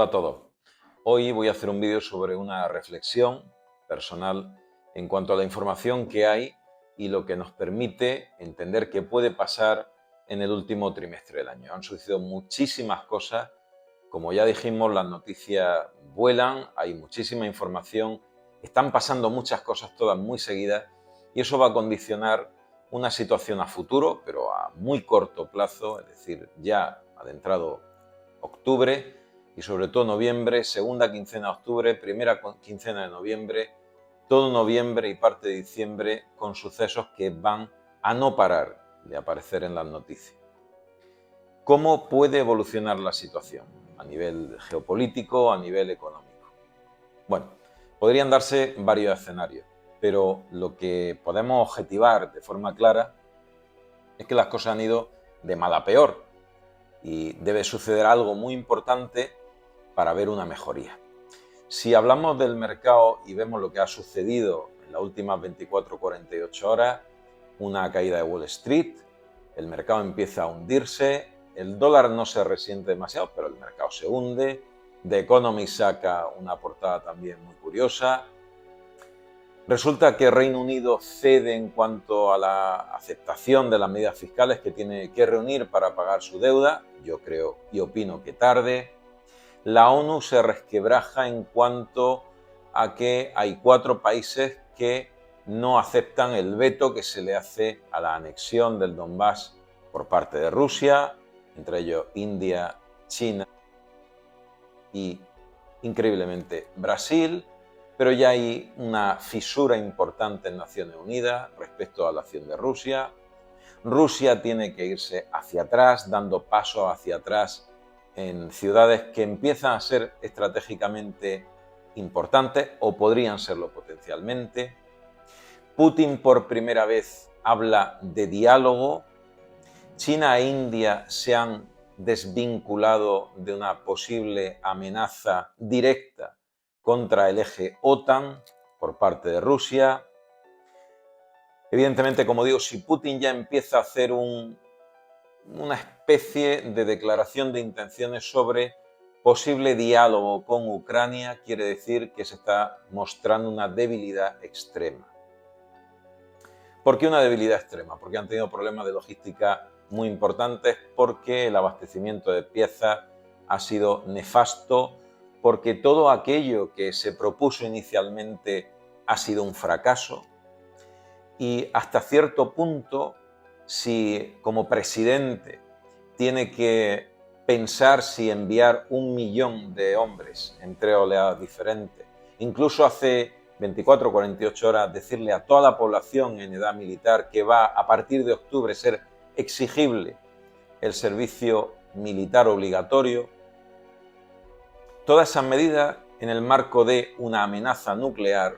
Hola a todos. Hoy voy a hacer un vídeo sobre una reflexión personal en cuanto a la información que hay y lo que nos permite entender qué puede pasar en el último trimestre del año. Han sucedido muchísimas cosas. Como ya dijimos, las noticias vuelan, hay muchísima información, están pasando muchas cosas todas muy seguidas y eso va a condicionar una situación a futuro, pero a muy corto plazo, es decir, ya adentrado octubre y sobre todo noviembre, segunda quincena de octubre, primera quincena de noviembre, todo noviembre y parte de diciembre con sucesos que van a no parar de aparecer en las noticias. ¿Cómo puede evolucionar la situación a nivel geopolítico, a nivel económico? Bueno, podrían darse varios escenarios, pero lo que podemos objetivar de forma clara es que las cosas han ido de mal a peor y debe suceder algo muy importante para ver una mejoría. Si hablamos del mercado y vemos lo que ha sucedido en las últimas 24-48 horas, una caída de Wall Street, el mercado empieza a hundirse, el dólar no se resiente demasiado, pero el mercado se hunde, The Economist saca una portada también muy curiosa. Resulta que Reino Unido cede en cuanto a la aceptación de las medidas fiscales que tiene que reunir para pagar su deuda, yo creo y opino que tarde. La ONU se resquebraja en cuanto a que hay 4 países que no aceptan el veto que se le hace a la anexión del Donbass por parte de Rusia, entre ellos India, China y, increíblemente, Brasil, pero ya hay una fisura importante en Naciones Unidas respecto a la acción de Rusia. Rusia tiene que irse hacia atrás, dando pasos hacia atrás en ciudades que empiezan a ser estratégicamente importantes o podrían serlo potencialmente. Putin por primera vez habla de diálogo. China e India se han desvinculado de una posible amenaza directa contra el eje OTAN por parte de Rusia. Evidentemente, como digo, si Putin ya empieza a hacer una especie de declaración de intenciones sobre posible diálogo con Ucrania, quiere decir que se está mostrando una debilidad extrema. ¿Por qué una debilidad extrema? Porque han tenido problemas de logística muy importantes, porque el abastecimiento de piezas ha sido nefasto, porque todo aquello que se propuso inicialmente ha sido un fracaso y hasta cierto punto, si como presidente tiene que pensar si enviar 1 millón de hombres en 3 oleadas diferentes, incluso hace 24 o 48 horas decirle a toda la población en edad militar que va a partir de octubre ser exigible el servicio militar obligatorio, todas esas medidas en el marco de una amenaza nuclear,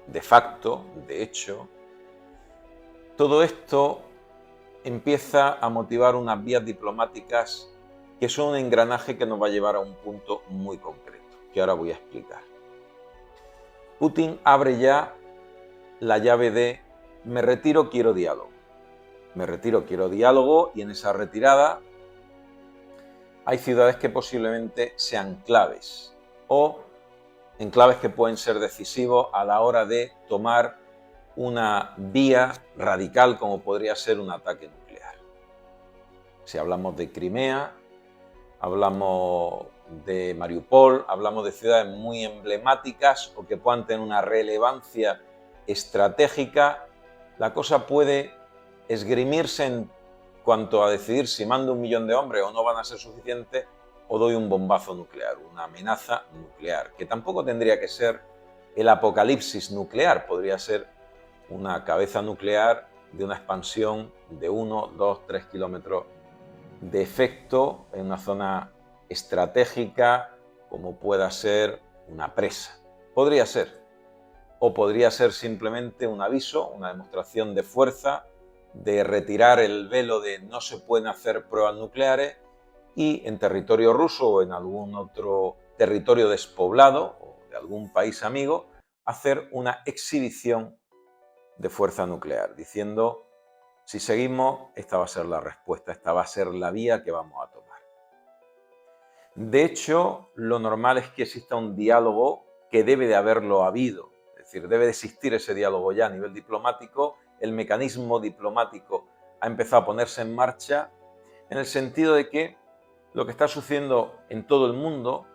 de facto, de hecho, todo esto empieza a motivar unas vías diplomáticas que son un engranaje que nos va a llevar a un punto muy concreto, que ahora voy a explicar. Putin abre ya la llave de me retiro, quiero diálogo. Me retiro, quiero diálogo, y en esa retirada hay ciudades que posiblemente sean claves o enclaves que pueden ser decisivos a la hora de tomar una vía radical como podría ser un ataque nuclear. Si hablamos de Crimea, hablamos de Mariupol, hablamos de ciudades muy emblemáticas o que puedan tener una relevancia estratégica, la cosa puede esgrimirse en cuanto a decidir si mando 1 millón de hombres o no van a ser suficientes o doy un bombazo nuclear, una amenaza nuclear, que tampoco tendría que ser el apocalipsis nuclear, podría ser una cabeza nuclear de una expansión de 1, 2, 3 kilómetros de efecto en una zona estratégica como pueda ser una presa. Podría ser. O podría ser simplemente un aviso, una demostración de fuerza, de retirar el velo de no se pueden hacer pruebas nucleares y en territorio ruso o en algún otro territorio despoblado o de algún país amigo hacer una exhibición de fuerza nuclear, diciendo: si seguimos, esta va a ser la respuesta, esta va a ser la vía que vamos a tomar. De hecho, lo normal es que exista un diálogo, que debe de haberlo habido. Es decir, debe de existir ese diálogo ya a nivel diplomático. El mecanismo diplomático ha empezado a ponerse en marcha en el sentido de que lo que está sucediendo en todo el mundo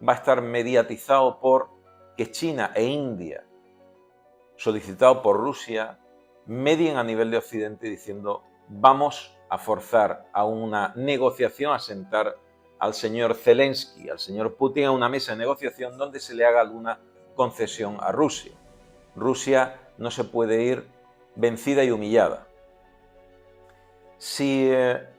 va a estar mediatizado por que China e India, solicitado por Rusia, medien a nivel de Occidente diciendo vamos a forzar a una negociación, a sentar al señor Zelensky, al señor Putin a una mesa de negociación donde se le haga alguna concesión a Rusia. Rusia no se puede ir vencida y humillada. Si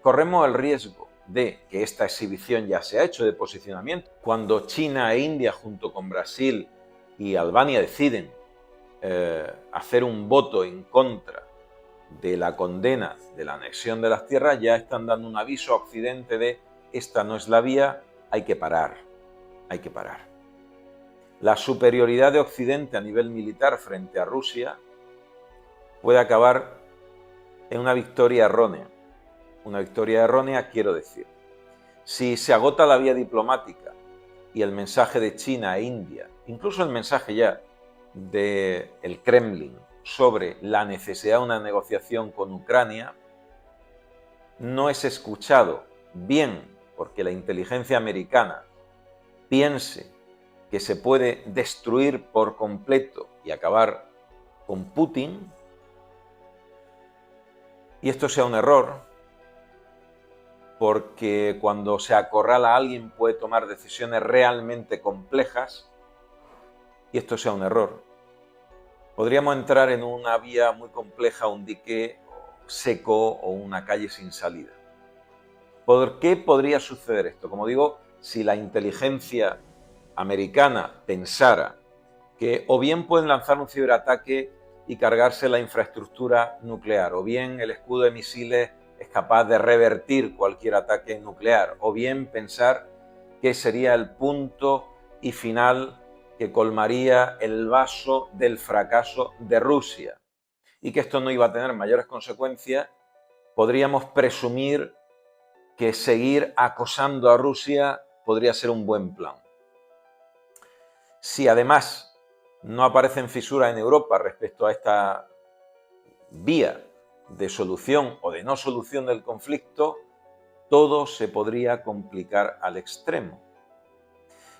corremos el riesgo de que esta exhibición ya se ha hecho de posicionamiento, cuando China e India junto con Brasil y Albania deciden hacer un voto en contra de la condena de la anexión de las tierras, ya están dando un aviso a Occidente de esta no es la vía, hay que parar, hay que parar. La superioridad de Occidente a nivel militar frente a Rusia puede acabar en una victoria errónea. Una victoria errónea, quiero decir, si se agota la vía diplomática y el mensaje de China e India, incluso el mensaje ya del Kremlin sobre la necesidad de una negociación con Ucrania, no es escuchado bien porque la inteligencia americana piense que se puede destruir por completo y acabar con Putin, y esto sea un error, porque cuando se acorrala a alguien puede tomar decisiones realmente complejas, y esto sea un error. Podríamos entrar en una vía muy compleja, un dique seco o una calle sin salida. ¿Por qué podría suceder esto? Como digo, si la inteligencia americana pensara que o bien pueden lanzar un ciberataque y cargarse la infraestructura nuclear, o bien el escudo de misiles es capaz de revertir cualquier ataque nuclear, o bien pensar que sería el punto y final que colmaría el vaso del fracaso de Rusia y que esto no iba a tener mayores consecuencias, podríamos presumir que seguir acosando a Rusia podría ser un buen plan. Si además no aparecen fisuras en Europa respecto a esta vía de solución o de no solución del conflicto, todo se podría complicar al extremo.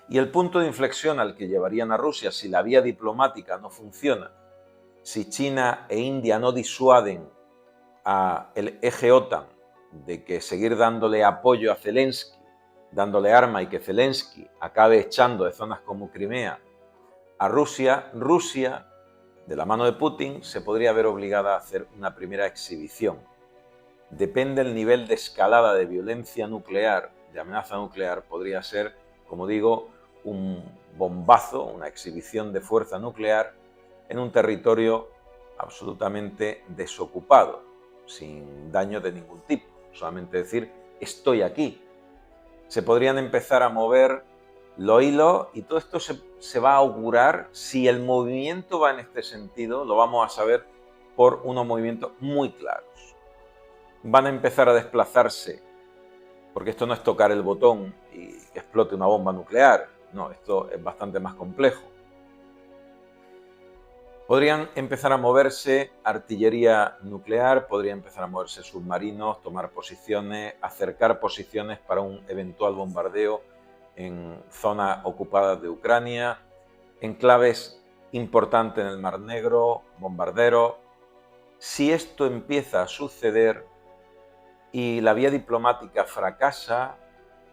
Y el punto de inflexión al que llevarían a Rusia si la vía diplomática no funciona, si China e India no disuaden al eje OTAN de que seguir dándole apoyo a Zelensky, dándole arma y que Zelensky acabe echando de zonas como Crimea a Rusia, Rusia, de la mano de Putin, se podría ver obligada a hacer una primera exhibición. Depende del nivel de escalada de violencia nuclear, de amenaza nuclear, podría ser, como digo, un bombazo, una exhibición de fuerza nuclear en un territorio absolutamente desocupado, sin daño de ningún tipo, solamente decir, estoy aquí. Se podrían empezar a mover los hilos y todo esto se va a augurar. Si el movimiento va en este sentido, lo vamos a saber por unos movimientos muy claros. Van a empezar a desplazarse, porque esto no es tocar el botón y que explote una bomba nuclear, no, esto es bastante más complejo. Podrían empezar a moverse artillería nuclear, podrían empezar a moverse submarinos, tomar posiciones, acercar posiciones para un eventual bombardeo en zonas ocupadas de Ucrania, enclaves importantes en el Mar Negro, bombarderos. Si esto empieza a suceder y la vía diplomática fracasa,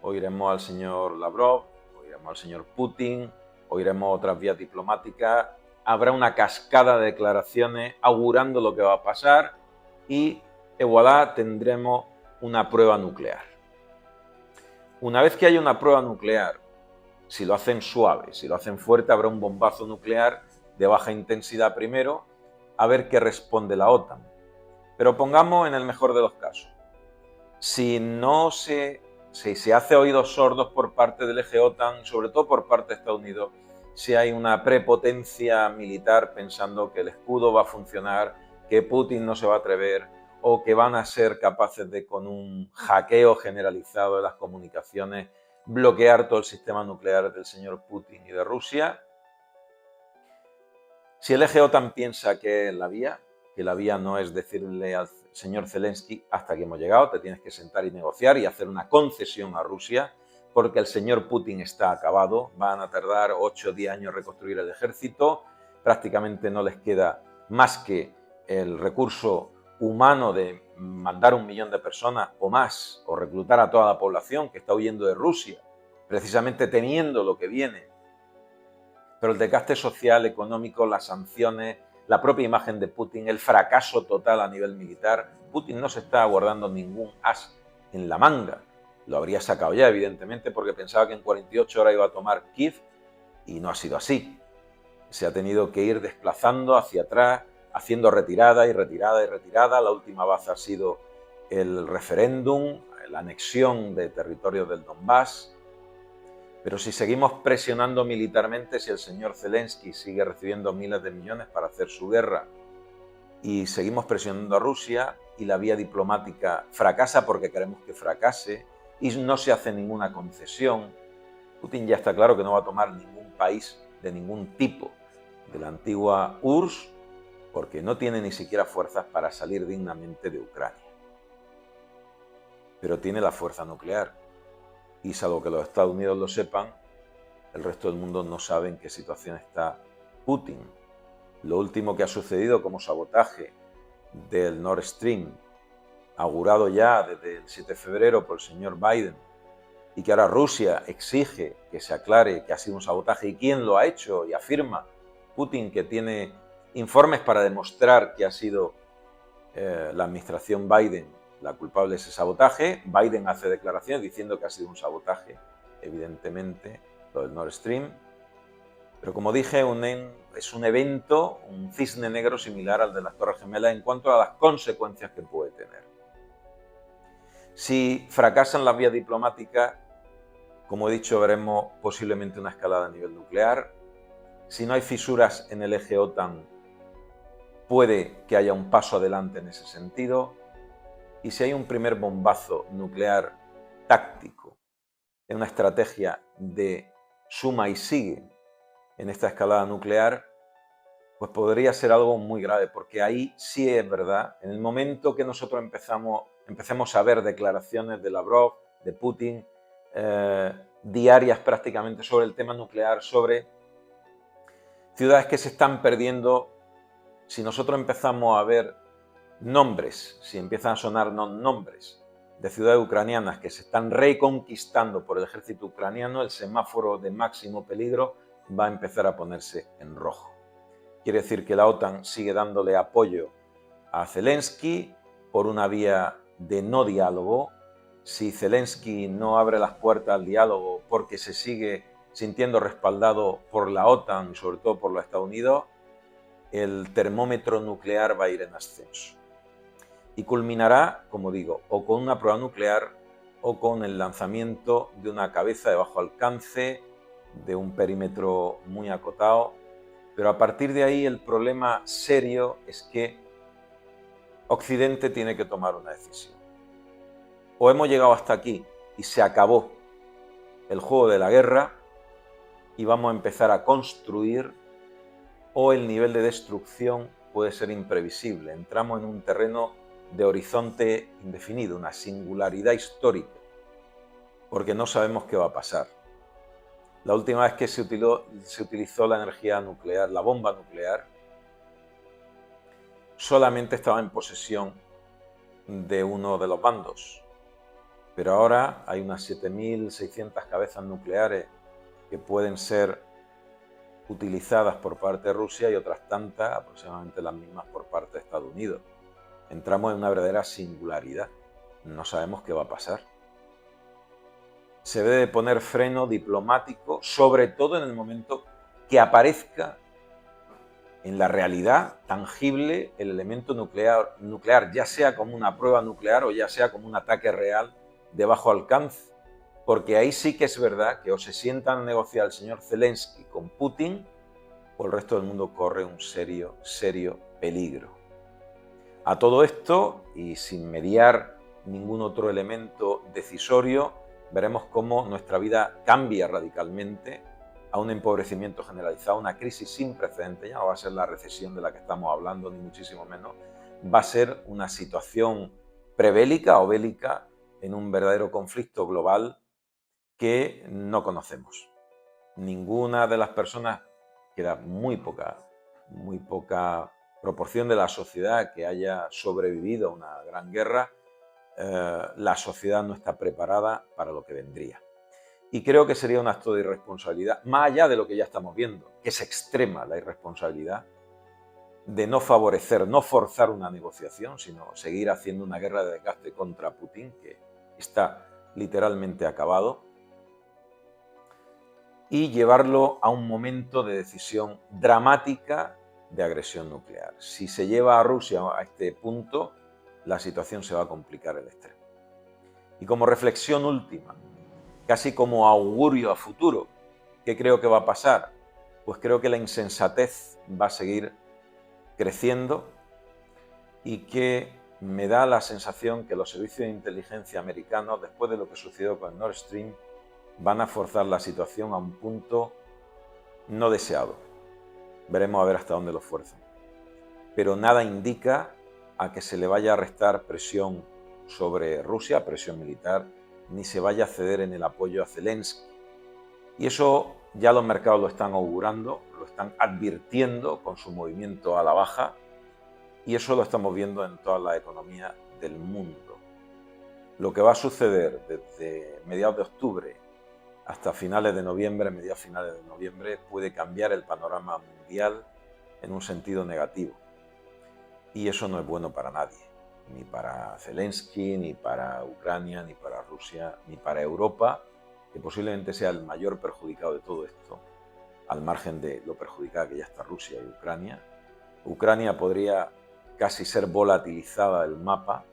oiremos al señor Lavrov, oiremos al señor Putin, oiremos otras vías diplomáticas, habrá una cascada de declaraciones augurando lo que va a pasar y, voilà, tendremos una prueba nuclear. Una vez que haya una prueba nuclear, si lo hacen suave, si lo hacen fuerte, habrá un bombazo nuclear de baja intensidad primero, a ver qué responde la OTAN. Pero pongamos en el mejor de los casos. Si se hace oídos sordos por parte del eje OTAN, sobre todo por parte de Estados Unidos, si hay una prepotencia militar pensando que el escudo va a funcionar, que Putin no se va a atrever o que van a ser capaces de, con un hackeo generalizado de las comunicaciones, bloquear todo el sistema nuclear del señor Putin y de Rusia. Si el eje OTAN piensa que la vía no es decirle al señor Zelensky hasta aquí hemos llegado, te tienes que sentar y negociar y hacer una concesión a Rusia, porque el señor Putin está acabado, van a tardar 8 o 10 años reconstruir el ejército, prácticamente no les queda más que el recurso humano de mandar 1 millón de personas o más, o reclutar a toda la población que está huyendo de Rusia, precisamente temiendo lo que viene. Pero el desgaste social, económico, las sanciones, la propia imagen de Putin, el fracaso total a nivel militar, Putin no se está guardando ningún as en la manga. Lo habría sacado ya, evidentemente, porque pensaba que en 48 horas iba a tomar Kiev y no ha sido así. Se ha tenido que ir desplazando hacia atrás, haciendo retirada y retirada y retirada. La última baza ha sido el referéndum, la anexión de territorios del Donbass. Pero si seguimos presionando militarmente, si el señor Zelensky sigue recibiendo miles de millones para hacer su guerra y seguimos presionando a Rusia y la vía diplomática fracasa porque queremos que fracase y no se hace ninguna concesión, Putin ya está claro que no va a tomar ningún país de ningún tipo de la antigua URSS porque no tiene ni siquiera fuerzas para salir dignamente de Ucrania. Pero tiene la fuerza nuclear. Y salvo que los Estados Unidos lo sepan, el resto del mundo no sabe en qué situación está Putin. Lo último que ha sucedido como sabotaje del Nord Stream, augurado ya desde el 7 de febrero por el señor Biden, y que ahora Rusia exige que se aclare que ha sido un sabotaje y quién lo ha hecho, y afirma Putin que tiene informes para demostrar que ha sido la administración Biden la culpable de ese sabotaje. Biden hace declaraciones diciendo que ha sido un sabotaje, evidentemente, lo del Nord Stream. Pero como dije, es un evento, un cisne negro similar al de las Torres Gemelas en cuanto a las consecuencias que puede tener. Si fracasan las vías diplomáticas, como he dicho, veremos posiblemente una escalada a nivel nuclear. Si no hay fisuras en el eje OTAN, puede que haya un paso adelante en ese sentido. Y si hay un primer bombazo nuclear táctico, en una estrategia de suma y sigue en esta escalada nuclear, pues podría ser algo muy grave, porque ahí sí es verdad, en el momento que nosotros empecemos a ver declaraciones de Lavrov, de Putin, diarias prácticamente sobre el tema nuclear, sobre ciudades que se están perdiendo, si nosotros empezamos a ver nombres, si empiezan a sonarnos nombres de ciudades ucranianas que se están reconquistando por el ejército ucraniano, el semáforo de máximo peligro va a empezar a ponerse en rojo. Quiere decir que la OTAN sigue dándole apoyo a Zelensky por una vía de no diálogo. Si Zelensky no abre las puertas al diálogo porque se sigue sintiendo respaldado por la OTAN y sobre todo por los Estados Unidos, el termómetro nuclear va a ir en ascenso. Y culminará, como digo, o con una prueba nuclear o con el lanzamiento de una cabeza de bajo alcance, de un perímetro muy acotado. Pero a partir de ahí el problema serio es que Occidente tiene que tomar una decisión. O hemos llegado hasta aquí y se acabó el juego de la guerra y vamos a empezar a construir, o el nivel de destrucción puede ser imprevisible. Entramos en un terreno de horizonte indefinido, una singularidad histórica, porque no sabemos qué va a pasar. La última vez que se utilizó la energía nuclear, la bomba nuclear, solamente estaba en posesión de uno de los bandos. Pero ahora hay unas 7.600 cabezas nucleares que pueden ser utilizadas por parte de Rusia y otras tantas, aproximadamente las mismas, por parte de Estados Unidos. Entramos en una verdadera singularidad. No sabemos qué va a pasar. Se debe poner freno diplomático, sobre todo en el momento que aparezca en la realidad tangible el elemento nuclear, ya sea como una prueba nuclear o ya sea como un ataque real de bajo alcance. Porque ahí sí que es verdad que o se sientan a negociar el señor Zelensky con Putin, o el resto del mundo corre un serio peligro. A todo esto, y sin mediar ningún otro elemento decisorio, veremos cómo nuestra vida cambia radicalmente a un empobrecimiento generalizado, una crisis sin precedentes. Ya no va a ser la recesión de la que estamos hablando, ni muchísimo menos. Va a ser una situación prebélica o bélica en un verdadero conflicto global que no conocemos. Ninguna de las personas, queda muy poca proporción de la sociedad que haya sobrevivido a una gran guerra, la sociedad no está preparada para lo que vendría. Y creo que sería un acto de irresponsabilidad, más allá de lo que ya estamos viendo, que es extrema la irresponsabilidad, de no favorecer, no forzar una negociación, sino seguir haciendo una guerra de desgaste contra Putin, que está literalmente acabado, y llevarlo a un momento de decisión dramática de agresión nuclear. Si se lleva a Rusia a este punto, la situación se va a complicar al extremo. Y como reflexión última, casi como augurio a futuro, ¿qué creo que va a pasar? Pues creo que la insensatez va a seguir creciendo y que me da la sensación que los servicios de inteligencia americanos, después de lo que sucedió con Nord Stream, van a forzar la situación a un punto no deseado. Veremos a ver hasta dónde lo fuerzan. Pero nada indica a que se le vaya a restar presión sobre Rusia, presión militar, ni se vaya a ceder en el apoyo a Zelensky. Y eso ya los mercados lo están augurando, lo están advirtiendo con su movimiento a la baja, y eso lo estamos viendo en toda la economía del mundo. Lo que va a suceder desde mediados de octubre hasta finales de noviembre, mediados finales de noviembre, puede cambiar el panorama mundial en un sentido negativo. Y eso no es bueno para nadie, ni para Zelensky, ni para Ucrania, ni para Rusia, ni para Europa, que posiblemente sea el mayor perjudicado de todo esto, al margen de lo perjudicada que ya está Rusia y Ucrania. Ucrania podría casi ser volatilizada del mapa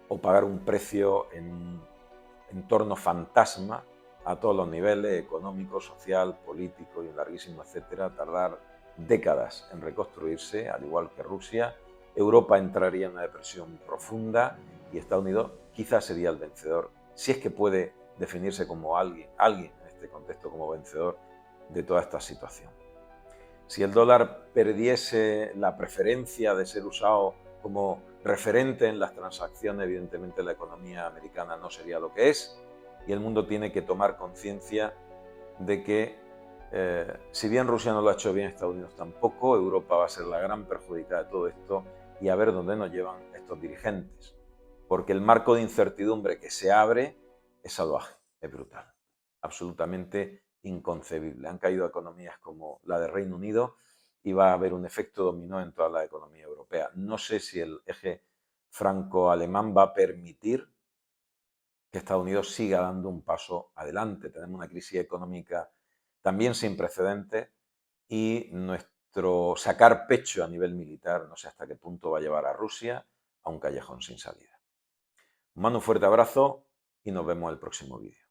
o pagar un precio en un entorno fantasma a todos los niveles, económico, social, político y un larguísimo etcétera, tardar décadas en reconstruirse, al igual que Rusia. Europa entraría en una depresión profunda y Estados Unidos quizás sería el vencedor, si es que puede definirse como alguien en este contexto como vencedor de toda esta situación. Si el dólar perdiese la preferencia de ser usado como referente en las transacciones, evidentemente la economía americana no sería lo que es, y el mundo tiene que tomar conciencia de que si bien Rusia no lo ha hecho bien, Estados Unidos tampoco, Europa va a ser la gran perjudicada de todo esto, y a ver dónde nos llevan estos dirigentes, porque el marco de incertidumbre que se abre es salvaje, es brutal, absolutamente inconcebible. Han caído economías como la de Reino Unido y va a haber un efecto dominó en toda la economía europea. No sé si el eje franco-alemán va a permitir que Estados Unidos siga dando un paso adelante. Tenemos una crisis económica también sin precedentes y nuestro sacar pecho a nivel militar no sé hasta qué punto va a llevar a Rusia a un callejón sin salida. Mando un fuerte abrazo y nos vemos en el próximo vídeo.